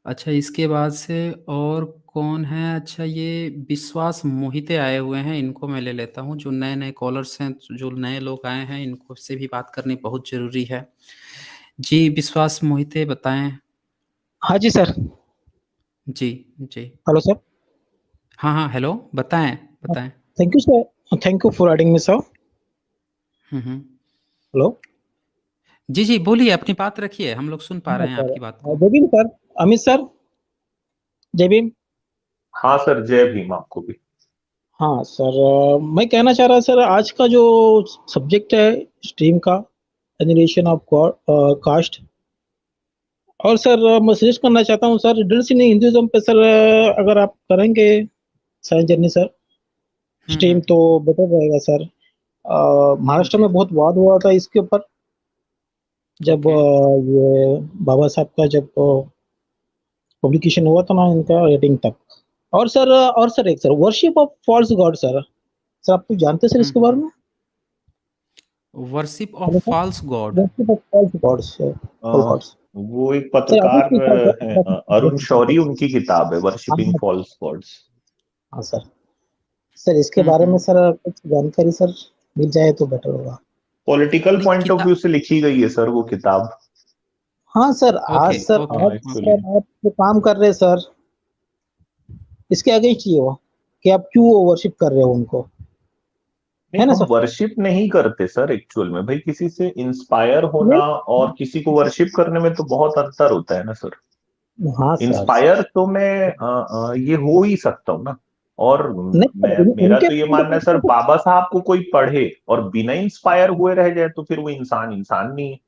अच्छा, इसके बाद से और कौन है? अच्छा, ये विश्वास मोहिते आए हुए हैं, इनको मैं ले लेता हूँ। जो नए नए कॉलर्स हैं, जो नए लोग आए हैं, इनको से भी बात करनी बहुत जरूरी है। जी विश्वास मोहिते, बताएं। हाँ जी सर। जी। जी। Hello sir. हाँ हाँ, हेलो, बताएं। बताएं। Thank you sir, thank you for adding me sir. हम्म। हेलो। जी जी, बोलिए, अपनी बात रखिए, हम लोग सुन पा हाँ रहे हैं सर। आपकी बात को। जय भीम सर। अमित सर। जय भीम। हाँ सर, जय भीम आपको भी। हाँ सर, मैं कहना चाह रहा सर, आज का जो सब्जेक्ट है स्ट्रीम का, एनिमेशन ऑफ कास्ट। और सर मैं सजेस्ट करना चाहता हूँ सर, रिडल्स इन हिंदुइज्म पे सर, अगर आप करेंगे साइंस जर्नी सर स्ट्रीम, तो हम्म। बेटर रहेगा सर। महाराष्ट्र जी। में बहुत वाद हुआ था इसके ऊपर, जब ओके। ये बाबा साहब का जब पब्लिकेशन हुआ था ना इनका रेटिंग तक। और सर एक sir, worship of false god sir. Sir आप कुछ जानते हैं सर इसके बारे हम्म। में? Worship hello of sir. False god. Worship of false gods, uh, fall gods. वो एक सर अभी पत्रकार की सर हैं, अरुण शौरी, उनकी किताब है वर्शिपिंग हाँ फॉल्स गॉड्स। हाँ सर। सर इसके बारे में हम्म। सर कुछ जानकारी सर मिल जाए तो बेटर होगा। पॉलिटिकल नहीं, पॉइंट ऑफ व्यू किताब। से लिखी गई है सर वो किताब। हाँ सर। आज ओके सर ओके। आज एक्चुअली सर आप जो काम कर रहे हैं सर, इसके अगेंस्ट ही हो कि आप क्यों वर्शिप कर रहे हो उनको, नहीं, है ना हम सर? वर्शिप नहीं करते सर। एक्चुअल में भाई, किसी से इंस्पायर होना नहीं। और किसी को वर्शिप करने में तो बहुत अंतर होता है ना सर। हाँ सर। इंस्पायर तो मैं ये हो ही सकता हूँ ना। और नहीं सर, मेरा उनके तो ये पॉइंट ऑफ मानना है व्यू सर, से बाबा साहब को कोई पढ़े और बिना इंस्पायर हुए रह जाए तो फिर वो इंसान इंसान नहीं है।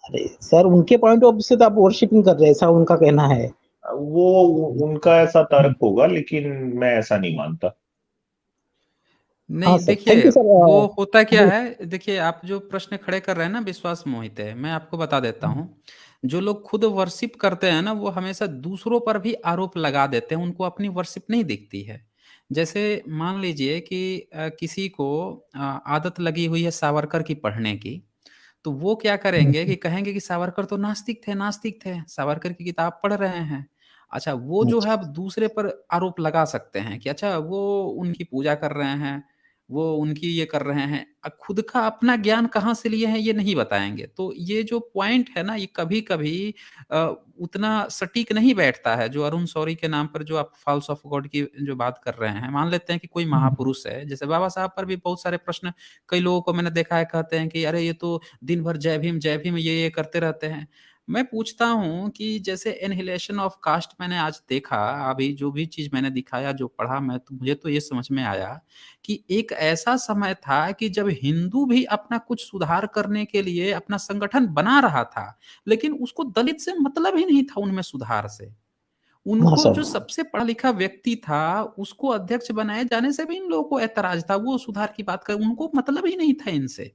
अरे सर, उनके पॉइंट ऑफ व्यू से तो आप वर्शिपिंग कर रहे हैं, ऐसा उनका कहना है। वो उनका ऐसा तर्क होगा, लेकिन मैं ऐसा नहीं मानता। हाँ नहीं, सर, थैंक देखिए, यू सर। वो होता क्या है, देखिए, आप जो प्रश्न खड़े कर रहे हैं ना विश्वास मोहित है, मैं आपको बता देता हूँ। जो लोग खुद वर्शिप करते हैं ना, वो हमेशा दूसरों पर भी आरोप लगा देते हैं, उनको अपनी वर्शिप नहीं दिखती है। जैसे मान लीजिए कि किसी को आदत लगी हुई है सावरकर की पढ़ने की, तो वो क्या करेंगे कि कहेंगे कि सावरकर तो नास्तिक थे, नास्तिक थे, सावरकर की किताब पढ़ रहे हैं। अच्छा, वो जो है अब दूसरे पर आरोप लगा सकते हैं कि अच्छा, वो उनकी पूजा कर रहे हैं, वो उनकी ये कर रहे हैं, खुद का अपना ज्ञान कहाँ से लिए हैं ये नहीं बताएंगे। तो ये जो पॉइंट है ना, ये कभी कभी उतना सटीक नहीं बैठता है। जो अरुण शौरी के नाम पर जो आप फॉल्स ऑफ गॉड की जो बात कर रहे हैं, मान लेते हैं कि कोई महापुरुष है, जैसे बाबा साहब पर भी बहुत सारे प्रश्न, कई लोगों को मैंने देखा है, कहते हैं कि अरे ये तो दिन भर जय भीम ये करते रहते हैं। मैं पूछता हूँ कि जैसे एनहिलेशन ऑफ कास्ट मैंने आज देखा, अभी जो भी चीज मैंने दिखाया, जो पढ़ा, मैं तो मुझे तो ये समझ में आया कि एक ऐसा समय था कि जब हिंदू भी अपना कुछ सुधार करने के लिए अपना संगठन बना रहा था, लेकिन उसको दलित से मतलब ही नहीं था उनमें सुधार से। हाँ उनको सर। जो सबसे पढ़ा लिखा व्यक्ति था, उसको अध्यक्ष बनाए जाने से भी इन लोगों को ऐतराज था। वो सुधार की बात कर, उनको मतलब ही नहीं था इनसे।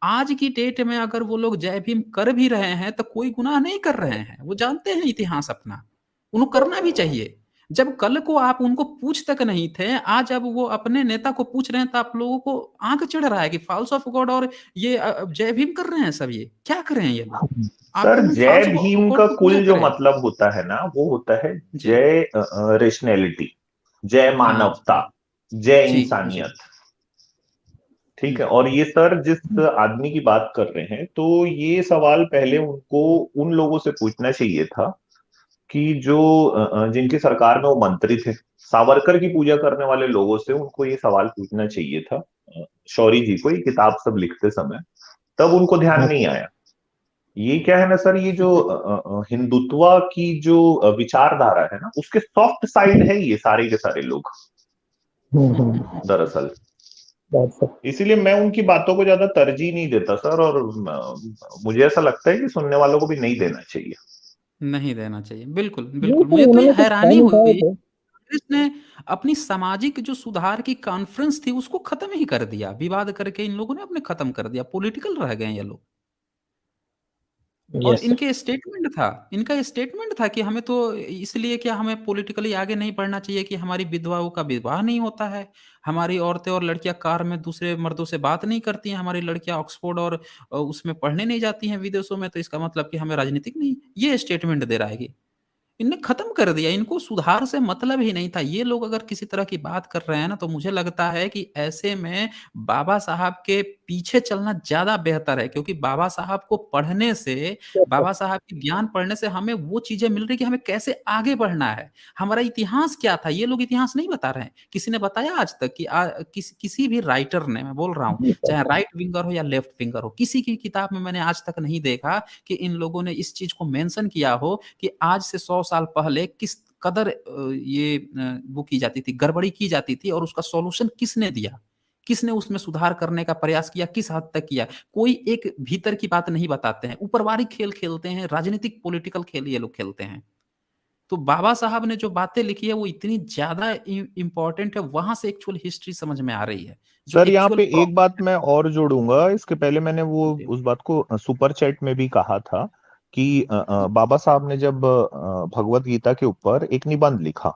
आज की डेट में अगर वो लोग जय भीम कर भी रहे हैं तो कोई गुनाह नहीं कर रहे हैं, वो जानते हैं इतिहास अपना, उनको करना भी चाहिए। जब कल को आप उनको पूछ तक नहीं थे, आज अब वो अपने नेता को पूछ रहे हैं, तो आप लोगों को आंख चढ़ रहा है कि फॉल्स ऑफ गॉड और ये जय भीम कर रहे हैं। सब ये क्या कर रहे हैं ये लोग? सर, आखिर में जय फॉल्स भीम गॉड का की पूजा कुल जो करें। मतलब होता है ना, वो होता है जी। जय रेशनैलिटी, जय हाँ। मानवता, जय जी। जी। इंसानियत। ठीक है। जी। और ये सर जिस आदमी की बात कर रहे हैं, तो ये सवाल पहले उनको उन लोगों से पूछना चाहिए था कि जो जिनकी सरकार में वो मंत्री थे, सावरकर की पूजा करने वाले लोगों से उनको ये सवाल पूछना चाहिए था, शौरी जी को, ये किताब सब लिखते समय। तब उनको ध्यान हाँ। नहीं आया। ये क्या है ना सर, ये जो हिंदुत्व की जो विचारधारा है ना, उसके सॉफ्ट साइड है ये सारे के सारे लोग, दरअसल। सर। इसीलिए मैं उनकी बातों को ज्यादा तरजीह नहीं देता सर। और मुझे ऐसा लगता है कि सुनने वालों को भी नहीं देना चाहिए। नहीं देना चाहिए, बिल्कुल नहीं बिल्कुल। सर, मुझे तो ये उन्होंने कुछ हैरानी पॉइंट उठाए हुई, थे। कांग्रेस ने अपनी सामाजिक जो सुधार की कॉन्फ्रेंस थी उसको खत्म ही कर दिया, विवाद करके इन लोगों ने अपने खत्म कर दिया, पॉलिटिकल रह गए ये लोग। और यस सर। इनके स्टेटमेंट था, इनका स्टेटमेंट था कि हमें तो इसलिए क्या, हमें पॉलिटिकली आगे नहीं बढ़ना चाहिए कि हमारी विधवाओं का विवाह नहीं होता है, हमारी औरतें और लड़कियां कार में दूसरे मर्दों से बात नहीं करती हैं, हमारी लड़कियां ऑक्सफोर्ड और उसमें पढ़ने नहीं जाती हैं विदेशों में, तो इसका मतलब कि हमें राजनीतिक नहीं, ये स्टेटमेंट दे रहा है कि इनने खत्म कर दिया, इनको सुधार से मतलब ही नहीं था। ये लोग अगर किसी तरह की बात कर रहे हैं ना, तो मुझे लगता है कि ऐसे में बाबा साहब के पीछे चलना ज्यादा बेहतर है, क्योंकि बाबा साहब को पढ़ने से, बाबा साहब की ज्ञान पढ़ने से हमें वो चीजें मिल रही कि हमें कैसे आगे बढ़ना है, हमारा इतिहास क्या था। ये लोग इतिहास नहीं बता रहे हैं। किसी ने बताया आज तक कि किसी भी राइटर ने, मैं बोल रहा हूँ, जी चाहे सर। राइट विंगर हो या लेफ्ट विंगर हो, किसी की किताब में मैंने आज तक नहीं देखा कि इन लोगों ने इस चीज को मेंशन किया हो कि आज से 100 साल पहले किस कदर ये वो की जाती थी, गड़बड़ी की जाती थी, और उसका सॉल्यूशन किसने दिया, किसने उसमें सुधार करने का प्रयास किया, किस हद तक किया। कोई एक भीतर की बात नहीं बताते हैं, ऊपरवारी खेल खेलते हैं, राजनीतिक पॉलिटिकल खेल ये लोग खेलते हैं। तो बाबा साहब ने जो बातें लिखी है वो इतनी ज्यादा इंपॉर्टेंट है, वहां से एक्चुअल हिस्ट्री समझ में आ रही है, जो सर यहाँ एक्चुअल पे एक बात प्रॉब्लम मैं और जोड़ूंगा, इसके पहले मैंने वो है। उस बात को सुपर चैट में भी कहा था कि बाबा साहब ने जब भगवत गीता के ऊपर एक निबंध लिखा,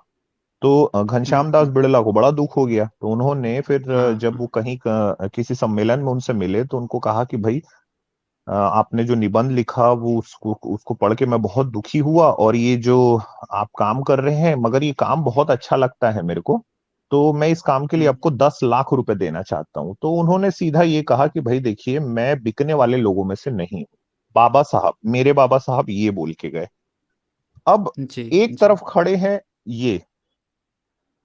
तो घनश्याम दास हम्म, बिड़ला को बड़ा दुख हो गया। तो उन्होंने फिर हाँ जब हाँ। वो कहीं किसी सम्मेलन में उनसे मिले, तो उनको कहा कि भाई आपने जो निबंध लिखा वो उसको उसको पढ़ के मैं बहुत दुखी हुआ, और ये जो आप काम कर रहे हैं, मगर ये काम बहुत अच्छा लगता है मेरे को, तो मैं इस काम के लिए हम्म, आपको 10 लाख रुपए देना चाहता हूँ। तो उन्होंने सीधा ये कहा कि भाई देखिए, मैं बिकने वाले लोगों में से नहीं हूँ। बाबा साहब, मेरे बाबा साहब ये बोल के गए। अब जी एक जी। तरफ खड़े हैं ये,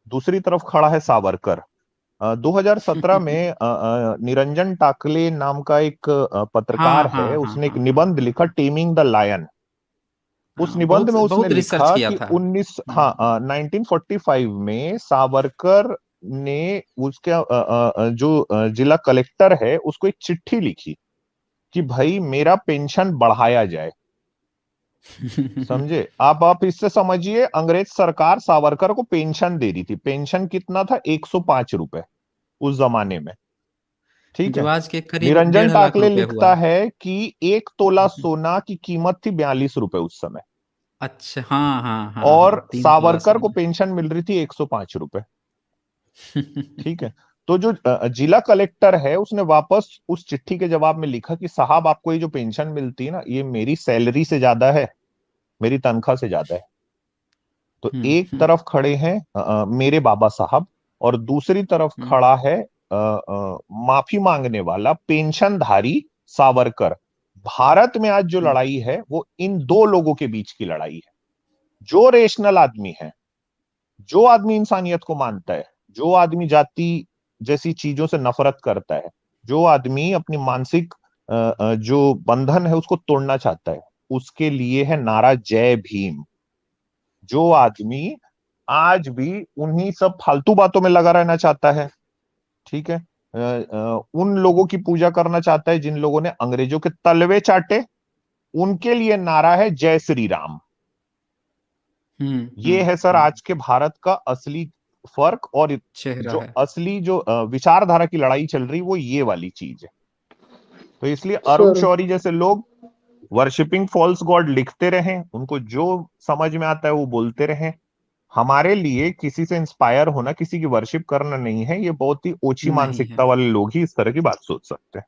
दूसरी तरफ खड़ा है सावरकर। 2017 में निरंजन टाकले नाम का एक पत्रकार हाँ है, हाँ हाँ उसने एक हाँ हाँ निबंध हाँ लिखा, हाँ टेमिंग द लायन। उस हाँ, निबंध बहुत में उसने बहुत रिसर्च लिखा किया कि था। 1945 में सावरकर ने उसके जो जिला कलेक्टर है उसको एक चिट्ठी लिखी कि भाई मेरा पेंशन बढ़ाया जाए। समझे आप इससे समझिए, अंग्रेज सरकार सावरकर को पेंशन दे रही थी। पेंशन कितना था? 105 रुपए उस जमाने में। ठीक जो है। आज के करीब निरंजन 1.5 लाख टाकले रुपए हुआ। लिखता है कि 1 तोला सोना की कीमत थी 42 रुपए उस समय, अच्छा, हाँ हाँ हाँ हाँ, और 3 तोला सावरकर को सोना। पेंशन मिल रही थी 105 रुपए। ठीक है। तो जो जिला कलेक्टर है उसने वापस उस चिट्ठी के जवाब में लिखा कि साहब, आपको ये जो पेंशन मिलती है ना, ये मेरी सैलरी से ज्यादा है, मेरी तनख्वाह से ज्यादा है। तो एक हम्म। तरफ खड़े हैं मेरे बाबा साहब, और दूसरी तरफ हम्म, खड़ा है माफी मांगने वाला पेंशनधारी सावरकर। भारत में आज जो हम्म, लड़ाई है वो इन दो लोगों के बीच की लड़ाई है। जो रेशनल आदमी है, जो आदमी इंसानियत को मानता है, जो आदमी जाति जैसी चीजों से नफरत करता है, जो आदमी अपनी मानसिक जो बंधन है उसको तोड़ना चाहता है, उसके लिए है नारा जय भीम। जो आदमी आज भी उन्हीं सब फालतू बातों में लगा रहना चाहता है, ठीक है, उन लोगों की पूजा करना चाहता है जिन लोगों ने अंग्रेजों के तलवे चाटे, उनके लिए नारा है जय श्री राम। ये है सर आज के भारत का असली फर्क, और चेहरा जो है। असली जो विचारधारा की लड़ाई चल रही वो ये वाली चीज है। तो इसलिए अरुण सर शौरी जैसे लोग वर्शिपिंग फॉल्स गॉड लिखते रहें, उनको जो समझ में आता है वो बोलते रहें। हमारे लिए किसी से इंस्पायर होना, किसी की वर्शिप करना नहीं है। ये बहुत ही ओछी नहीं है। मानसिकता वाले लोग ही इस तरह की बात सोच सकते हैं।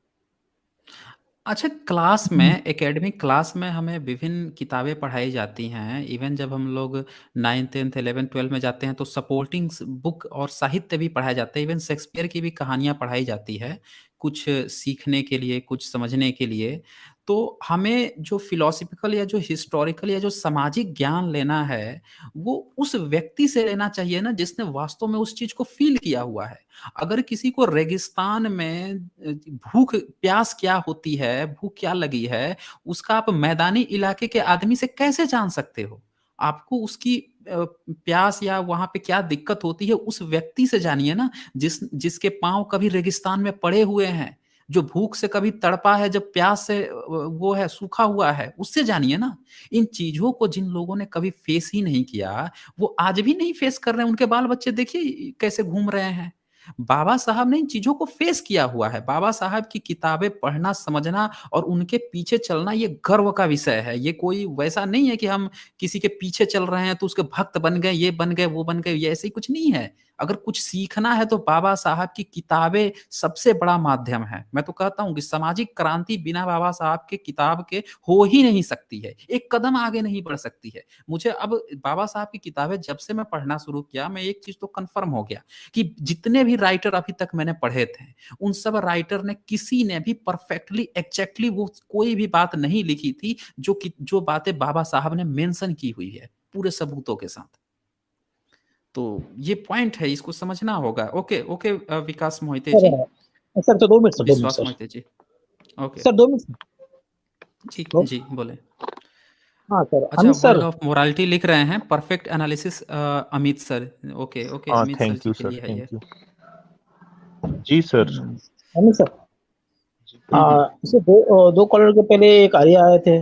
अच्छा, क्लास में, एकेडमिक क्लास में हमें विभिन्न किताबें पढ़ाई जाती हैं। इवन जब हम लोग 9th 10th 11th 12th में जाते हैं तो सपोर्टिंग बुक और साहित्य भी पढ़ाया जाता है। इवन शेक्सपियर की भी कहानियाँ पढ़ाई जाती है, कुछ सीखने के लिए, कुछ समझने के लिए। तो हमें जो फिलोसफिकल या जो हिस्टोरिकल या जो सामाजिक ज्ञान लेना है, वो उस व्यक्ति से लेना चाहिए ना जिसने वास्तव में उस चीज़ को फील किया हुआ है। अगर किसी को रेगिस्तान में भूख प्यास क्या होती है, भूख क्या लगी है, उसका आप मैदानी इलाके के आदमी से कैसे जान सकते हो? आपको उसकी प्यास या वहां पे क्या दिक्कत होती है उस व्यक्ति से जानिए ना, जिसके पांव कभी रेगिस्तान में पड़े हुए हैं, जो भूख से कभी तड़पा है, जब प्यास से वो है सूखा हुआ है, उससे जानिए ना। इन चीजों को जिन लोगों ने कभी फेस ही नहीं किया, वो आज भी नहीं फेस कर रहे हैं। उनके बाल बच्चे देखिए कैसे घूम रहे हैं। बाबा साहब ने इन चीजों को फेस किया हुआ है। बाबा साहब की किताबें पढ़ना, समझना और उनके पीछे चलना, ये गर्व का विषय है। ये कोई वैसा नहीं है कि हम किसी के पीछे चल रहे हैं तो उसके भक्त बन गए, ये बन गए, वो बन गए, ये ऐसे ही कुछ नहीं है। अगर कुछ सीखना है तो बाबा साहब की किताबें सबसे बड़ा माध्यम है। मैं तो कहता हूँ कि सामाजिक क्रांति बिना बाबा साहब के किताब के हो ही नहीं सकती है, एक कदम आगे नहीं बढ़ सकती है। मुझे अब बाबा साहब की किताबें जब से मैं पढ़ना शुरू किया, मैं एक चीज तो कंफर्म हो गया कि जितने भी राइटर अभी तक मैंने पढ़े थे, उन सब राइटर ने किसी ने भी परफेक्टली एग्जैक्टली वो कोई भी बात नहीं लिखी थी जो बातें बाबा साहब ने मेंशन की हुई है पूरे सबूतों के साथ। तो ये पॉइंट है, इसको समझना होगा। Okay okay Vikas Mohite ji, sir तो 2 minute sir, 2 minute Vishwas sir, Mohite ji, okay sir 2 minute जी तो जी बोले। हाँ सर, अच्छा, Amit world sir. Of morality लिख रहे हैं, perfect analysis Amit sir. Okay okay, हाँ, अमित सर थैंक जी यू के सर, लिए है ये। थैंक यू जी सर। अमित सर, हम्म। इसे दो कॉलर के पहले एक आर्य आए थे,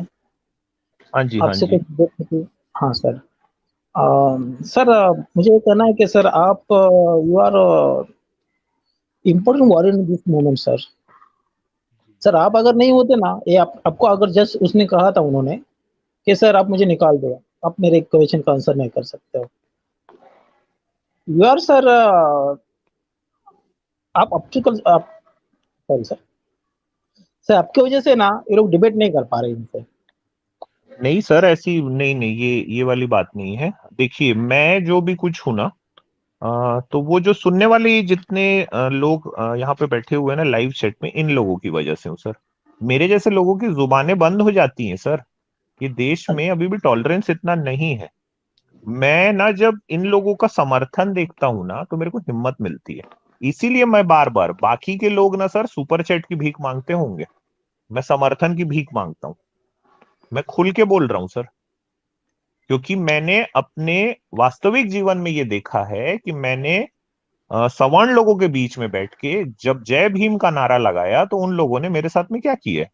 हाँ जी, हाँ आपसे जी। कुछ देख थी। हाँ सर, सर मुझे ये कहना है कि सर आप you are important warrior in this moment sir. Sir आप अगर नहीं होते ना, ये आपको अगर जस्ट उसने कहा था उन्होंने कि सर आप मुझे निकाल दो, आप मेरे क्वेश्चन का आंसर नहीं कर सकते हो, यू आर सर, आप ऑब्स्टिकल, आप सॉरी सर, सर आपकी वजह से ना ये लोग डिबेट नहीं कर पा रहे इनसे। नहीं सर, ऐसी नहीं नहीं, ये वाली बात नहीं है। देखिए, मैं जो भी कुछ हूं ना, तो वो जो सुनने वाले जितने लोग यहाँ पे बैठे हुए हैं ना लाइव चैट में, इन लोगों की वजह से हूँ सर। मेरे जैसे लोगों की जुबानें बंद हो जाती हैं सर। ये देश में अभी भी टॉलरेंस इतना नहीं है। मैं ना जब इन लोगों का समर्थन देखता हूं ना, तो मेरे को हिम्मत मिलती है। इसीलिए मैं बार बार, बाकी के लोग ना सर सुपर चैट की भीख मांगते होंगे, मैं समर्थन की भीख मांगता हूँ। मैं खुल के बोल रहा हूँ सर, क्योंकि मैंने अपने वास्तविक जीवन में ये देखा है कि मैंने सवर्ण लोगों के बीच में बैठ के जब जय भीम का नारा लगाया, तो उन लोगों ने मेरे साथ में क्या किया है।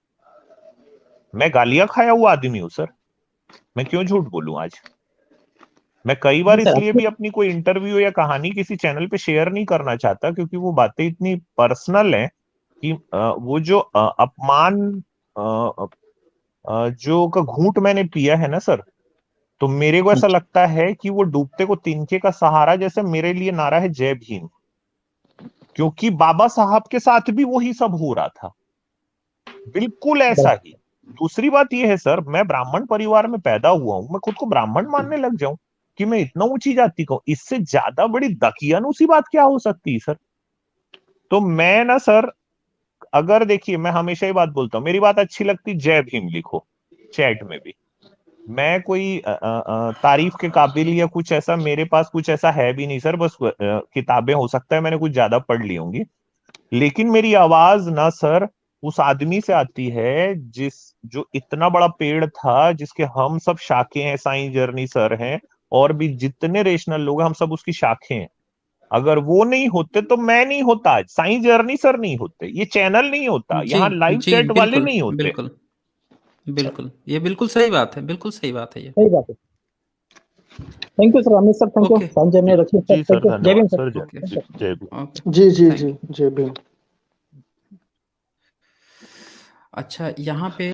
मैं गालियां खाया हुआ आदमी हूं सर, मैं क्यों झूठ बोलूं आज। मैं कई बार नहीं सर, इसलिए भी अपनी कोई इंटरव्यू या कहानी किसी चैनल पे शेयर नहीं करना चाहता, क्योंकि वो बातें इतनी पर्सनल हैं कि वो जो अपमान जो का घूंट मैंने पिया है ना सर, तो मेरे को ऐसा लगता है कि वो डूबते को तिनके का सहारा जैसे मेरे लिए नारा है जय भीम। क्योंकि बाबा साहब के साथ भी वही सब हो रहा था, बिल्कुल ऐसा ही। दूसरी बात यह है सर, मैं ब्राह्मण परिवार में पैदा हुआ हूं, मैं खुद को ब्राह्मण मानने लग जाऊं कि मैं इतना ऊंची जाति का हूं, इससे ज्यादा बड़ी दकियानूसी बात क्या हो सकती है सर। तो मैं ना सर, अगर देखिए, मैं हमेशा ही बात बोलता हूं, मेरी बात अच्छी लगती जय भीम लिखो चैट में भी। मैं कोई तारीफ के काबिल या कुछ ऐसा, मेरे पास कुछ ऐसा है भी नहीं सर। बस किताबें हो सकता है मैंने कुछ ज्यादा पढ़ ली होंगी, लेकिन मेरी आवाज ना सर उस आदमी से आती है जो इतना बड़ा पेड़ था, जिसके हम सब शाखे हैं। साईं जर्नी सर हैं, और भी जितने रेशनल लोग हैं, हम सब उसकी शाखे हैं। अगर वो नहीं होते तो मैं नहीं होता आज, साईं जर्नी सर नहीं होते, ये चैनल नहीं होता, जी यहाँ लाइव जी, चैट वाले बिल्कुल नहीं होते। बिल्कुल बिल्कुल, ये बिल्कुल सही बात है, बिल्कुल सही बात है ये। सही बात है। Thank you sir, Amit sir, thank you, okay Sanjay ने जी रखिए सर, जी सर, थैंक यू, जय धन्यवाद भीम सर, सर। ओके जी जय भीम। ओके, जी जी थैंक जी, यू। जय भीम। अच्छा, यहाँ पे